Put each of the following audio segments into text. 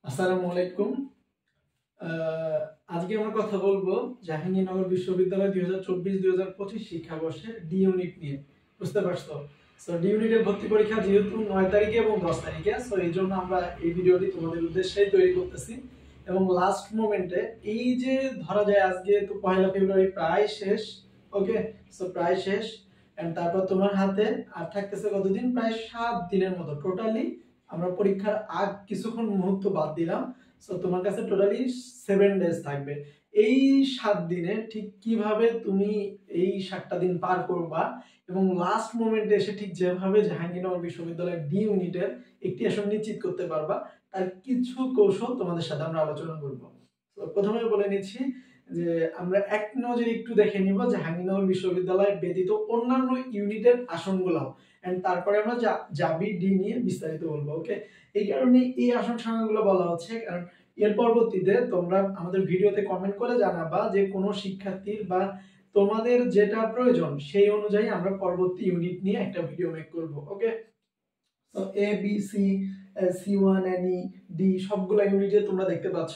আসসালামু আলাইকুম। আজকে আমরা কথা বলবো জাহাঙ্গীরনগর বিশ্ববিদ্যালয় 2024-2025 শিক্ষাবর্ষের ডি ইউনিট নিয়ে। বুঝতে পারছো? সো ডি ইউনিটের ভর্তি পরীক্ষা যেহেতু 9 তারিখে এবং 10 তারিখে, সো এই জন্য আমরা এই ভিডিওটি তোমাদের উদ্দেশ্যে তৈরি করতেছি। এবং লাস্ট মোমেন্টে এই যে ধরা যায় আজকে তো 1 ফেব্রুয়ারি প্রায় শেষ, ওকে, সো প্রায় শেষ। এন্ড তারপর তোমার হাতে আর থাকতেছে কতদিন, প্রায় 7 দিনের মতো। টোটালি আমরা পরীক্ষার আগ কিছুক্ষণ মুহূর্ত বাদ দিলাম, সো তোমার কাছে টোটালি 7 ডেজ থাকবে। এই 7 দিনে ঠিক কিভাবে তুমি এই 7টা দিন পার করবা এবং লাস্ট মোমেন্টে এসে ঠিক যেভাবে জাহাঙ্গীরনগর বিশ্ববিদ্যালয়ের ডি ইউনিটের একটি আসন নিশ্চিত করতে পারবা, তার কিছু কৌশল তোমাদের সাথে আমরা আলোচনা করব। তো প্রথমে বলে নিচ্ছি যে আমরা এক নজরে একটু দেখে নিব জাহাঙ্গীরনগর বিশ্ববিদ্যালয় ব্যতীত অন্যান্য ইউনিটের আসনগুলো, এন্ড তারপরে আমরা জাবি ডি নিয়ে বিস্তারিত বলবো। ওকে, এই কারণে এই আসন সংখ্যাগুলো বলা হচ্ছে, কারণ এর পরবর্তীতে তোমরা আমাদের ভিডিওতে কমেন্ট করে জানাবা যে কোনো শিক্ষার্থীর বা তোমাদের যেটা প্রয়োজন সেই অনুযায়ী আমরা পরবর্তী ইউনিট নিয়ে একটা ভিডিও মেক করব। ওকে, তো A B C, C1 NE D সবগুলা ইউনিটে তোমরা দেখতে পাচ্ছ,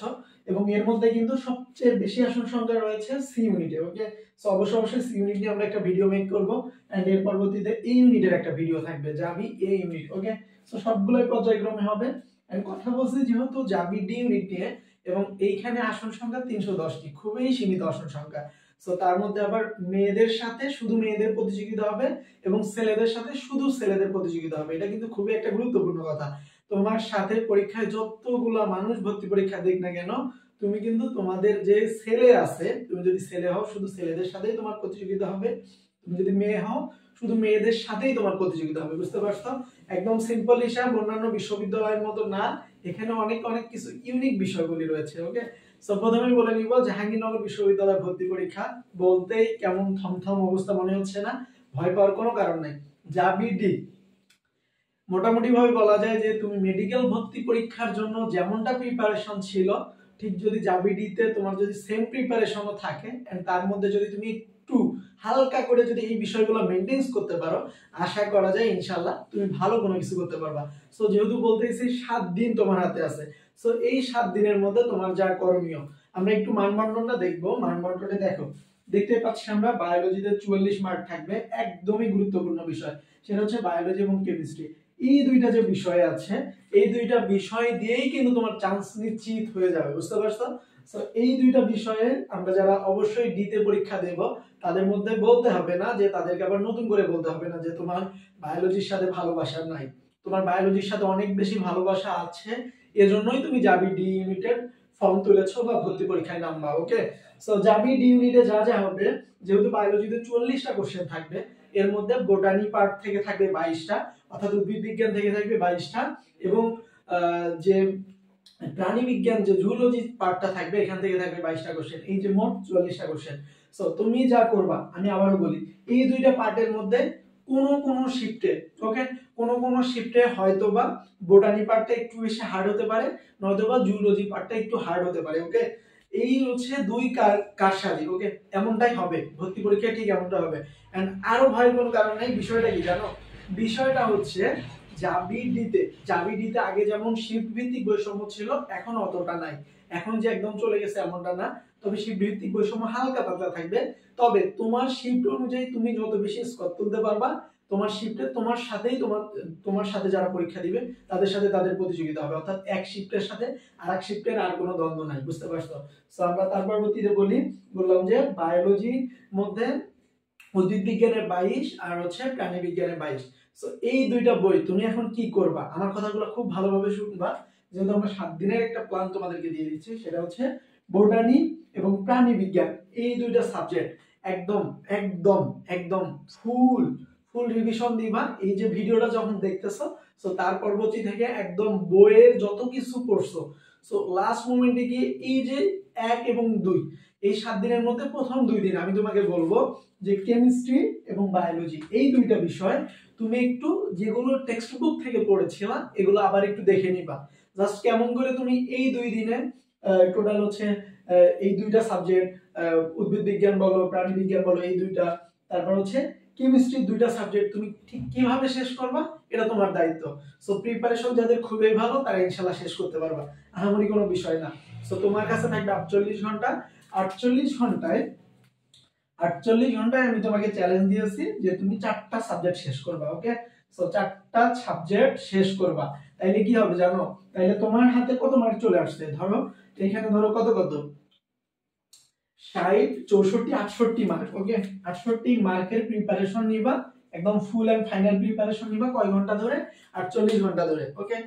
এবং এর মধ্যে কিন্তু সবচেয়ে বেশি আসন সংখ্যা রয়েছে সি ইউনিটে। ওকে, সো অবশ্যই সি ইউনিট নিয়ে আমরা একটা ভিডিও মেক করব, এন্ড এর পরবর্তীতে এই ইউনিটের একটা ভিডিও থাকবে জাবি এ ইউনিট। ওকে, সো সবগুলাই পর্যায়ক্রমে হবে। এন্ড কথা বলছি যেহেতু জাবি ডি ইউনিট নিয়ে, এবং এইখানে আসন সংখ্যা 310টি, খুবই সীমিত আসন সংখ্যা। সো তার মধ্যে আবার মেয়েদের সাথে শুধু মেয়েদের প্রতিযোগিতা হবে এবং ছেলেদের সাথে শুধু ছেলেদের প্রতিযোগিতা হবে। এটা কিন্তু খুবই একটা গুরুত্বপূর্ণ কথা। তোমার সাথে পরীক্ষায় যতগুলা মানুষ ভর্তি পরীক্ষা দিক না কেন, তুমি কিন্তু তোমাদের যে ছেলে আছে, তুমি যদি ছেলে হও শুধু ছেলেদের সাথেই তোমার প্রতিযোগিতা হবে, তুমি যদি মেয়ে হও শুধু মেয়েদের সাথেই তোমার প্রতিযোগিতা হবে। বুঝতে পারছো? একদম সিম্পল হিসাব, অন্যান্য বিশ্ববিদ্যালয়ের মতো না, এখানে অনেক অনেক কিছু ইউনিক বিষয়গুলি রয়েছে। ওকে, সো প্রথমেই বলে নিব জাহাঙ্গীরনগর বিশ্ববিদ্যালয় ভর্তি পরীক্ষা বলতেই কেমন থমথম অবস্থা মনে হচ্ছে না? ভয় পাওয়ার কোনো কারণ নাই। জাবি ডি মোটামুটি ভাবে বলা যায় যে তুমি মেডিকেল ভর্তি পরীক্ষার জন্য যেমনটা প্রিপারেশন ছিল, ঠিক যদি জাবিডিতে তোমার যদি সেম প্রিপারেশনও থাকে, এন্ড তার মধ্যে যদি তুমি একটু হালকা করে যদি এই বিষয়গুলো মেনটেন করতে পারো, আশা করা যায় ইনশাআল্লাহ তুমি ভালো কোনো কিছু করতে পারবা। সো যেহেতু বলতেছি 7 দিন তোমার হাতে আছে, সো এই 7 দিনের মধ্যে তোমার যা করণীয়, আমরা একটু মানবন্টনটা দেখবো। মানবন্টনে দেখো, দেখতে পাচ্ছি আমরা বায়োলজিতে 44 মার্ক থাকবে, একদমই গুরুত্বপূর্ণ বিষয়, সেটা হচ্ছে বায়োলজি এবং কেমিস্ট্রি। এই দুইটা যে বিষয় আছে, এই দুইটা বিষয় দিয়েই কিন্তু তোমার চান্স নিশ্চিত হয়ে যাবে। বুঝতে পারছো? সো এই দুইটা বিষয়ে আমরা যারা অবশ্যই ডিতে পরীক্ষা দেব, তাদের মধ্যে বলতে হবে না যে, তাদেরকে আবার নতুন করে বলতে হবে না যে তোমার বায়োলজির সাথে ভালোবাসা নাই। তোমার বায়োলজির সাথে অনেক বেশি ভালোবাসা আছে, এজন্যই তুমি জাবি ডি ইউনিটের ফর্ম তুলেছো বা ভর্তি পরীক্ষায় নামবা। ওকে, সো জাবি ডি ইউনিটে যা যা হবে, যেহেতু বায়োলজিতে 40টা কোশ্চেন থাকবে, এর মধ্যে বোটানি পার্ট থেকে থাকবে 22টা, অর্থাৎ উদ্ভিদ বিজ্ঞান থেকে থাকবে 22টা, এবং যে প্রাণী বিজ্ঞান যে জুলজি পার্টটা থাকবে, এখান থেকে থাকবে 22টা কোশ্চেন। এই যে মোট 44টা কোশ্চেন। সো তুমি যা করবা, আমি আবারও বলি, এই দুইটা পার্টের মধ্যে কোন শিফটে, ওকে, কোন শিফটে হয়তোবা বোটানি পার্টটা একটু বেশি হার্ড হতে পারে, নয়তোবা জুলজি পার্টটা একটু হার্ড হতে পারে। ওকে, এই হচ্ছে দুই কারসাজি। ওকে, এমনটাই হবে ভর্তি পরীক্ষায়, ঠিক এমনটা হবে। এন্ড আরো ভয়ের কোনো কারণ নেই। বিষয়টা কি জানো? বিষয়টা হচ্ছে জাবিডিতে আগে যেমন শিফট ভিত্তিক বৈষম্য ছিল, এখন অতটা নাই। এখন যে একদম চলে গেছে এমনটা না, তবে শিফট ভিত্তিক বৈষম্য হালকা পাতলা থাকবে। তবে তোমার শিফট অনুযায়ী তুমি যত বেশি স্কোর তুলতে পারবা, তোমার শিফটে তোমার সাথে যারা পরীক্ষা দিবে তাদের সাথে তাদের প্রতিযোগিতা হবে, অর্থাৎ এক শিফটের সাথে আরেক শিফটের আর কোনো দ্বন্দ্ব নাই। বুঝতে পারছো? সো আমরা তার পরবর্তীতে বললাম যে বায়োলজির মধ্যে উদ্ভিদ বিজ্ঞানের 22 আর হচ্ছে প্রাণী বিজ্ঞানের 22। সো এই দুইটা বই তুমি এখন কি করবা, আমার কথাগুলো খুব ভালোভাবে শুনবা, যেহেতু আমরা 7 দিনের একটা প্ল্যান তোমাদেরকে দিয়ে দিচ্ছি। সেটা হচ্ছে বোটানি এবং প্রাণী বিজ্ঞান, এই দুইটা সাবজেক্ট একদম একদম একদম ফুল ফুল রিভিশন দিবা। এই যে ভিডিওটা যখন দেখতেছো, সো তার পরবর্তী থেকে একদম বইয়ের যত কিছু পড়ছো, সো লাস্ট মোমেন্টে গিয়ে এই যে 1 এবং 2, এই 7 দিনের মধ্যে প্রথম 2 দিন আমি তোমাকে বলবো যে কেমিস্ট্রি এবং বায়োলজি, এই দুইটা বিষয় তুমি একটু যেগুলো টেক্সট বুক থেকে পড়েছিলা, এগুলো আবার একটু দেখে নিবা। জাস্ট কেমন করে তুমি এই 2 দিনে টোটাল হচ্ছে এই দুইটা সাবজেক্ট, উদ্ভিদ বিজ্ঞান বলো প্রাণী বিজ্ঞান বলো, এই দুইটা, তারপর হচ্ছে কেমিস্ট্রির দুইটা সাবজেক্ট তুমি ঠিক কিভাবে শেষ করবা এটা তোমার দায়িত্ব। সো প্রিপারেশন যাদের খুবই ভালো তারা ইনশাআল্লাহ শেষ করতে পারবা, আহামরি কোনো বিষয় না। সো তোমার কাছে থাকবে 48 ঘন্টা। 48 ঘন্টায় আমি তোমাকে চ্যালেঞ্জ দিয়েছি যে তুমি 4টা সাবজেক্ট শেষ করবা। ওকে, সো 4টা সাবজেক্ট শেষ করবা। তাইলে কি হবে জানো? তাইলে তোমার হাতে কত মার্ক চলে আসছে? ধরো এখানে ধরো কত 60, 64, 68 মার্ক। ওকে, 68 মার্কের প্রিপারেশন নিবা, একদম ফুল এন্ড ফাইনাল প্রিপারেশন নিবা। কয় ঘন্টা ধরে? 48 ঘন্টা ধরে। ওকে,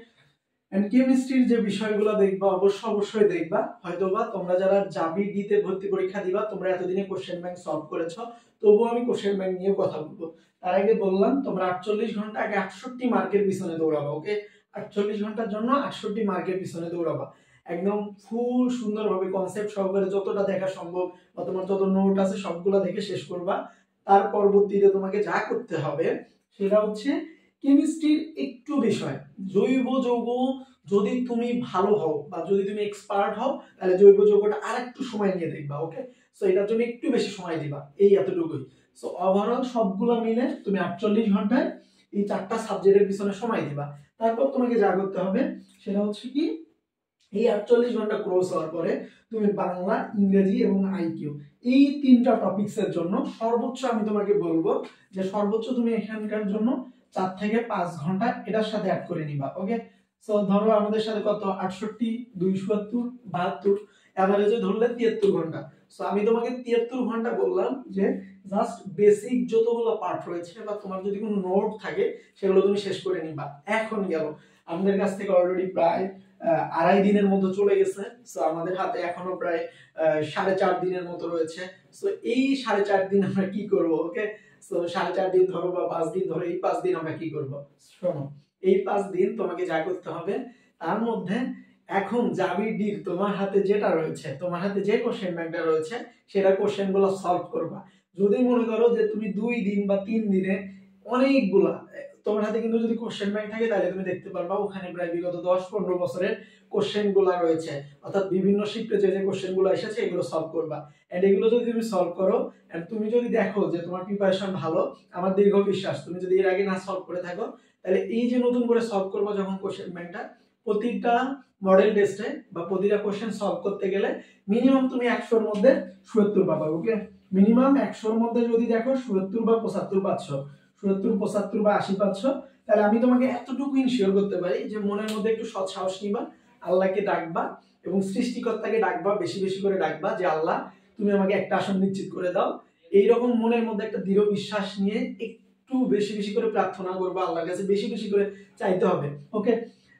এন্ড কেমিস্ট্রির যে বিষয়গুলো দেখবা অবশ্যই দেখবা। হয়তোবা তোমরা যারা জাবি ডিতে ভর্তি পরীক্ষা দিবা তোমরা এতদিনে কোশ্চেন ব্যাংক সলভ করেছো, তবুও আমি কোশ্চেন ব্যাংক নিয়ে কথা বলবো। তার আগে বললাম তোমরা 48 ঘন্টা আগে 68 মার্কের পিছনে দৌড়াবা। ওকে, 48 ঘন্টার জন্য 68 মার্কের পিছনে দৌড়াবা, একদম ফুল সুন্দরভাবে কনসেপ্ট সহকারে যতটা দেখা সম্ভব বা তোমার যত নোট আছে সবগুলা দেখে শেষ করবা। তার পরবর্তীতে তোমাকে যা করতে হবে সেটা হচ্ছে কেমিস্ট্রির একটু বিষয়, জৈব যৌগ যদি তুমি ভালো হও বা যদি তুমি এক্সপার্ট হও তাহলে জৈব যৌগটা আর একটু সময় নিয়ে দেখবা। ওকে, সো এটার জন্য একটু বেশি সময় দিবা, এই এতটুকুই। সো ওভারঅল সবগুলো মিলে তুমি 48 ঘন্টায় এই 4টা সাবজেক্টের পিছনে সময় দিবা। তারপর তোমাকে যা করতে হবে সেটা হচ্ছে কি, এই 48 ঘন্টা ক্রস হওয়ার পরে তুমি বাংলা, ইংরেজি এবং আইকিউ এই 3টা টপিকসের জন্য সর্বোচ্চ আমি তোমাকে বলবো যে সর্বোচ্চ তুমি এখানকার জন্য 4 থেকে 5 ঘন্টা এটার সাথে অ্যাড করে নিবা। ওকে, সো ধরো আমাদের সাথে কত 68, 272, 72, এভারেজে ধরলে 73 ঘন্টা। সো আমি তোমাকে 73 ঘন্টা বললাম যে জাস্ট বেসিক যতগুলো পার্ট রয়েছে বা তোমার যদি কোনো নোট থাকে সেগুলো তুমি শেষ করে নিবা। এখন গেল আমাদের কাছ থেকে অলরেডি প্রায় 2.5 দিনের মতো চলে গেছে। সো আমাদের হাতে এখনো প্রায় 4.5 দিনের মতো রয়েছে। সো এই 4.5 দিন আমরা কি করব? ওকে, সো 4.5 দিন ধরো বা 5 দিন ধরো, এই 5 দিন আমরা কি করব? শোনো, এই 5 দিন তোমাকে যা করতে হবে তার মধ্যে এখন জাবি ডির তোমার হাতে যেটা রয়েছে, তোমার হাতে যে কোশ্চেন ব্যাংকটা রয়েছে সেটা কোশ্চেন গুলো সলভ করবা। যদি মনে করো যে তুমি 2 দিন বা 3 দিনে অনেকগুলা তোমার হাতে কিন্তু যদি কোশ্চেন ব্যাংক থাকে তাহলে তুমি দেখতে পারবা ওখানে প্রায় বিগত 10-15 বছরের কোশ্চেন গুলা রয়েছে, অর্থাৎ বিভিন্ন শিফটে যে কোশ্চেন গুলো এসেছে এগুলো সলভ করবা। এন্ড এগুলো যদি তুমি সলভ করো এন্ড তুমি যদি দেখো যে তোমার প্রিপারেশন ভালো, আমার দীর্ঘ বিশ্বাস তুমি যদি এর আগে না সলভ করে থাকো তাহলে এই যে নতুন করে সলভ করবো যখন কোশ্চেন ব্যাংকটা, প্রতিটা মডেল টেস্টে বা প্রতিটা কোশ্চেন সলভ করতে গেলে মিনিমাম তুমি 100-র মধ্যে 77 পাবা। ওকে, মিনিমাম 100-র মধ্যে যদি দেখো 77 বা 75 পাচ্ছ, 77, 75 বা 80 পাচ্ছ, তাহলে আমি তোমাকে এতটুকু ইনশিওর করতে পারি যে মনের মধ্যে একটু সৎ সাহস নিবা, আল্লাহকে ডাকবা এবং সৃষ্টিকর্তাকে ডাকবা, বেশি বেশি করে ডাকবা যে আল্লাহ তুমি আমাকে একটা আসন নিশ্চিত করে দাও। এইরকম মনের মধ্যে একটা দৃঢ় বিশ্বাস নিয়ে একটু বেশি বেশি করে প্রার্থনা করবা, আল্লাহর কাছে বেশি বেশি করে চাইতে হবে। ওকে,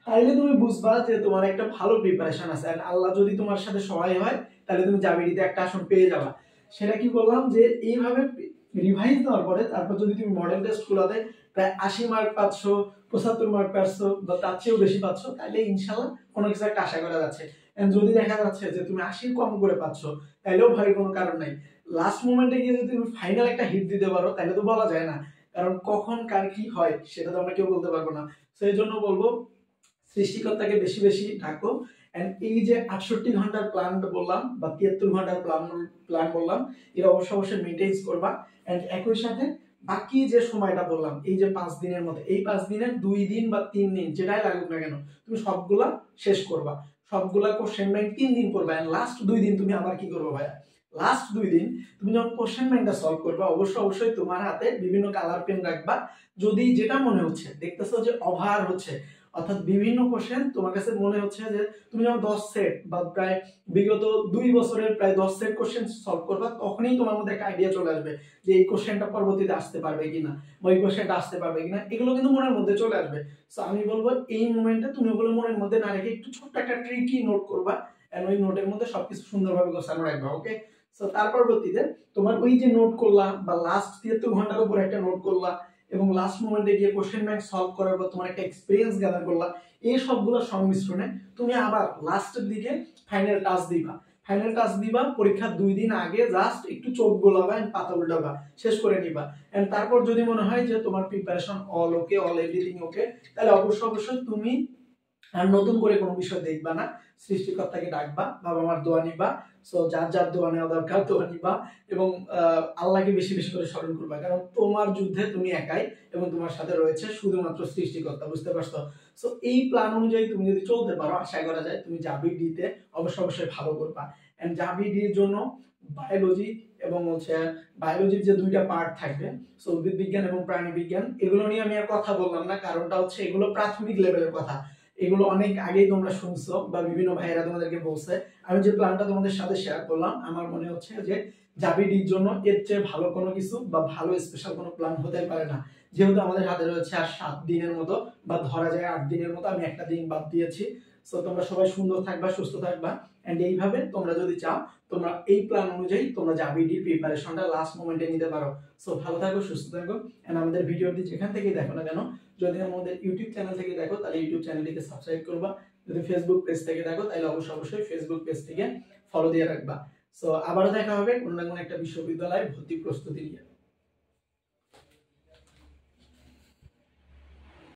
তাইলে তুমি বুঝবা যে তোমার একটা ভালো প্রিপারেশন আছে। আর আল্লাহ যদি তোমার সাথে সহায় হয় তাহলে তুমি জাবিরিতে একটা আসন পেয়ে যাবা। সেটা কি বললাম যে এইভাবে রিভাইজ দেওয়ার পরে তারপর যদি তুমি মডেল টেস্ট গুলাতে প্রায় 80 মার্ক পাচ্ছ, 75 মার্ক পাচ্ছ বা তার চেয়েও বেশি পাচ্ছ, তাহলে ইনশাল্লাহ কোনো কিছু একটা আশা করা যাচ্ছে। যদি দেখা যাচ্ছে যে তুমি 80 কম করে পাচ্ছ তাহলেও ভয়ের কোনো কারণ নাই। লাস্ট মোমেন্টে গিয়ে যদি তুমি ফাইনাল একটা হিট দিতে পারো তাহলে তো বলা যায় না, কারণ কখন কার কি হয় সেটা তো আমরা কেউ বলতে পারবো না। সেই জন্য বলবো সৃষ্টিকর্তাকে বেশি বেশি ডাকো। এন্ড এই যে 68 ঘন্টার প্ল্যান বললাম বা 73 ঘন্টার প্ল্যান বললাম, এটা অবশ্যই মেইনটেইন করবা। এন্ড একই সাথে বাকি যে সময়টা বললাম এই যে 5 দিনের মধ্যে, এই 5 দিনের 2 দিন বা 3 দিন যেটাই লাগুক না কেন তুমি সবগুলা শেষ করবা, সবগুলা কোশ্চেন ব্যাংক 3 দিন করবা। এন্ড লাস্ট 2 দিন তুমি আবার কি করবে ভাইয়া? লাস্ট 2 দিন তুমি যখন কোশ্চেন ব্যাংকটা সলভ করবা অবশ্যই তোমার হাতে বিভিন্ন কালার পেন রাখবা। যদি যেটা মনে হচ্ছে দেখতেছো যে ওভার হচ্ছে, অর্থাৎ বিভিন্ন কোশ্চেন তোমার কাছে মনে হচ্ছে যে তুমি যখন 10 সেট বা প্রায় বিগত 2 বছরের প্রায় 10 সেট কোশ্চেন সলভ করবা, তখনই তোমার মধ্যে একটা আইডিয়া চলে আসবে যে এই কোশ্চেনটা পরবর্তীতে আসতে পারবে কিনা বা ওই কোশ্চেনটা আসতে পারবে কিনা, এগুলো কিন্তু মনের মধ্যে চলে আসবে। সো আমি বলবো এই মোমেন্টে তুমি ওগুলো মনের মধ্যে না রেখে একটু ছোট্ট একটা ট্রিকি নোট করবা, এন্ড ওই নোটের মধ্যে সবকিছু সুন্দরভাবে গোছানো রাখবা। ওকে, সো তার পরবর্তীতে তোমার ওই যে নোট করলা বা লাস্ট 73 ঘন্টার উপর একটা নোট করলা এবং লাস্ট মোমেন্টে গিয়ে কোশ্চেন ব্যাংক সলভ করার পর তোমার একটা এক্সপেরিয়েন্স গ্যাদার করলা, এই সবগুলোর সংমিশ্রণে তুমি আবার লাস্টের দিকে ফাইনাল টাচ দিবা। ফাইনাল টাচ দিবা পরীক্ষার 2 দিন আগে, জাস্ট একটু চোখ গোলাবা এন্ড পাতা উল্টাবা, শেষ করে নিবা। এন্ড তারপর যদি মনে হয় যে তোমার প্রিপারেশন অল ওকে, অল এভরিথিং ওকে, তাহলে অবশ্যই তুমি আর নতুন করে কোনো বিষয় দেখবা না, সৃষ্টিকর্তাকে ডাকবা, বাবা মার দোয়া নিবা। সো যার যার দোয়া নেওয়া দরকার দোয়া নিবা, এবং আল্লাহকে বেশি বেশি করে স্মরণ করবা, কারণ তোমার যুদ্ধে তুমি একাই এবং তোমার সাথে রয়েছে শুধুমাত্র সৃষ্টিকর্তা, বুঝতে পারছো? সো এই প্ল্যান অনুযায়ী তুমি যদি চলতে পারো, আশা করা যায় তুমি জাবি ডিতে অবশ্যই ভালো করবা। এন্ড জাবি ডির জন্য বায়োলজি এবং বায়োলজির যে দুইটা পার্ট থাকবে, সো উদ্ভিদ বিজ্ঞান এবং প্রাণী বিজ্ঞান, এগুলো নিয়ে আমি আর কথা বললাম না, কারণটা হচ্ছে এগুলো প্রাথমিক লেভেলের কথা, এগুলো অনেক আগেই তোমরা শুনছো বা বিভিন্ন ভাইয়েরা তোমাদেরকে বলছে। আমি যে প্ল্যানটা তোমাদের সাথে শেয়ার করলাম, আমার মনে হচ্ছে যে জাবিডির জন্য এর চেয়ে ভালো কোনো কিছু বা ভালো স্পেশাল কোনো প্ল্যান হতে পারে না, যেহেতু আমাদের হাতে রয়েছে আর 7 দিনের মতো, বা ধরা যায় 8 দিনের মতো, আমি একটা দিন বাদ দিয়েছি। সো তোমরা সবাই সুন্দর থাকবা, সুস্থ থাকবা, এন্ড এইভাবে তোমরা যদি চাও তোমরা এই প্ল্যান অনুযায়ী তোমরা জাবিডির প্রিপারেশনটা লাস্ট মোমেন্টে নিতে পারো। সো ভালো থাকো, সুস্থ থাকো, এন্ড আমাদের ভিডিওটি যেখান থেকেই দেখো না কেন, যদি আমাদের ইউটিউব চ্যানেল থেকে দেখো তাহলে ইউটিউব চ্যানেলটিকে সাবস্ক্রাইব করবা, যদি ফেসবুক পেজ থেকে দেখো তাহলে অবশ্যই ফেসবুক পেজটিকে ফলো দিয়ে রাখবা। সো আবারও দেখা হবে কোনো না কোনো একটা বিশ্ববিদ্যালয়ে ভর্তি প্রস্তুতি নিয়ে।